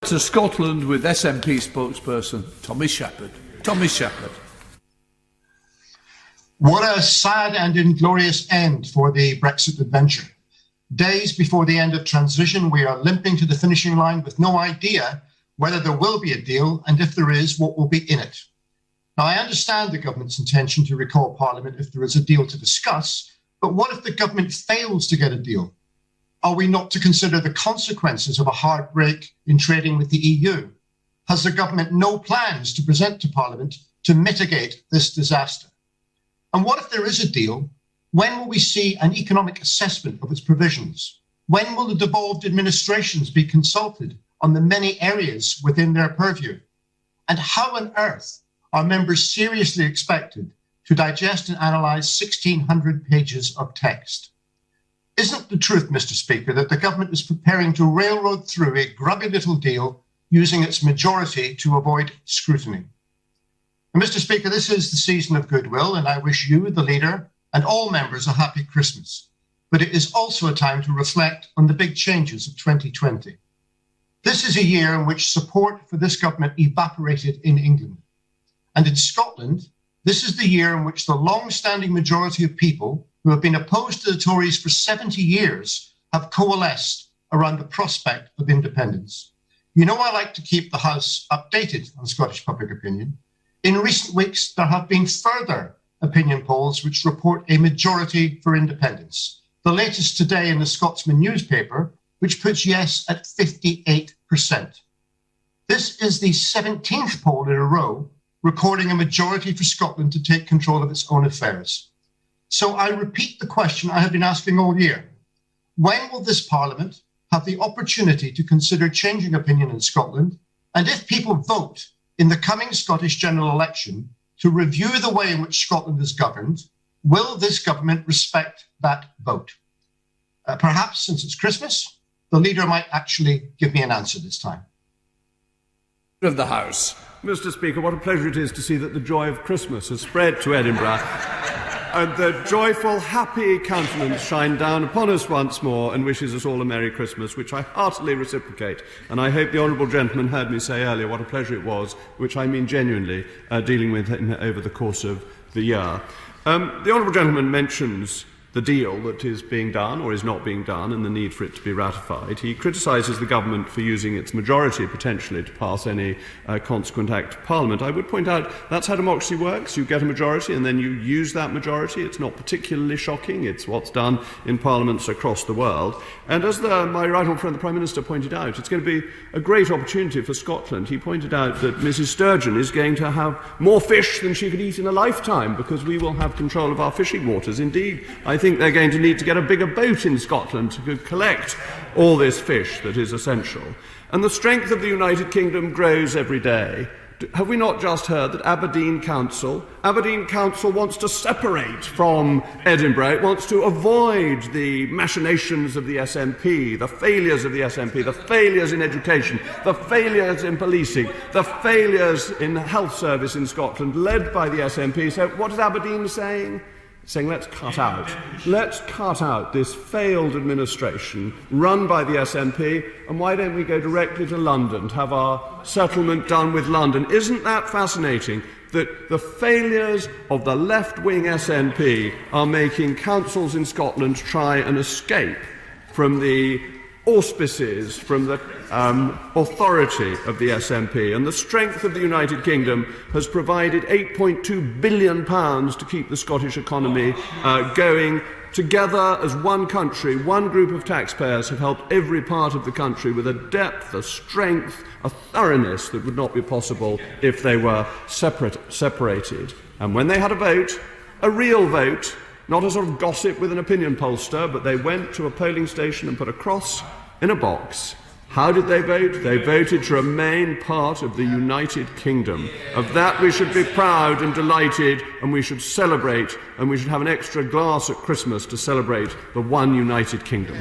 To Scotland with SNP spokesperson Tommy Sheppard. Tommy Sheppard. What a sad and inglorious end for the Brexit adventure. Days before the end of transition, we are limping to the finishing line with no idea whether there will be a deal, and if there is, what will be in it. Now, I understand the government's intention to recall Parliament if there is a deal to discuss, but what if the government fails to get a deal? Are we not to consider the consequences of a hard break in trading with the EU? Has the government no plans to present to Parliament to mitigate this disaster? And what if there is a deal? When will we see an economic assessment of its provisions? When will the devolved administrations be consulted on the many areas within their purview? And how on earth are members seriously expected to digest and analyse 1,600 pages of text? Isn't the truth, Mr. Speaker, that the government is preparing to railroad through a grubby little deal using its majority to avoid scrutiny? And Mr. Speaker, this is the season of goodwill, and I wish you, the leader, and all members a happy Christmas. But it is also a time to reflect on the big changes of 2020. This is a year in which support for this government evaporated in England. And in Scotland, this is the year in which the long-standing majority of people who have been opposed to the Tories for 70 years have coalesced around the prospect of independence. You know, I like to keep the House updated on Scottish public opinion. In recent weeks, there have been further opinion polls which report a majority for independence. The latest today in the Scotsman newspaper, which puts yes at 58%. This is the 17th poll in a row recording a majority for Scotland to take control of its own affairs. So I repeat the question I have been asking all year. When will this Parliament have the opportunity to consider changing opinion in Scotland? And if people vote in the coming Scottish general election to review the way in which Scotland is governed, will this government respect that vote? Perhaps since it's Christmas, the leader might actually give me an answer this time. Of the House. Mr. Speaker, what a pleasure it is to see that the joy of Christmas has spread to Edinburgh. And the joyful, happy countenance shine down upon us once more and wishes us all a Merry Christmas, which I heartily reciprocate. And I hope the honourable gentleman heard me say earlier what a pleasure it was, which I mean genuinely, dealing with him over the course of the year. The honourable gentleman mentions the deal that is being done or is not being done and the need for it to be ratified. He criticises the government for using its majority potentially to pass any consequent act of Parliament. I would point out that's how democracy works. You get a majority and then you use that majority. It's not particularly shocking. It's what's done in parliaments across the world. And as my right honourable friend the Prime Minister pointed out, it's going to be a great opportunity for Scotland. He pointed out that Mrs Sturgeon is going to have more fish than she could eat in a lifetime because we will have control of our fishing waters. Indeed, I think they're going to need to get a bigger boat in Scotland to collect all this fish that is essential. And the strength of the United Kingdom grows every day. Have we not just heard that Aberdeen Council wants to separate from Edinburgh? It wants to avoid the machinations of the SNP, the failures of the SNP, the failures in education, the failures in policing, the failures in the health service in Scotland, led by the SNP. So what is Aberdeen saying? Saying let's cut out this failed administration run by the SNP, and why don't we go directly to London to have our settlement done with London? Isn't that fascinating that the failures of the left-wing SNP are making councils in Scotland try and escape from the auspices, from the authority of the SNP, and the strength of the United Kingdom has provided £8.2 billion to keep the Scottish economy going. Together as one country, one group of taxpayers have helped every part of the country with a depth, a strength, a thoroughness that would not be possible if they were separated. And when they had a vote, a real vote, not a sort of gossip with an opinion pollster, but they went to a polling station and put a cross in a box. How did they vote? They voted to remain part of the United Kingdom. Of that we should be proud and delighted, and we should celebrate, and we should have an extra glass at Christmas to celebrate the one United Kingdom.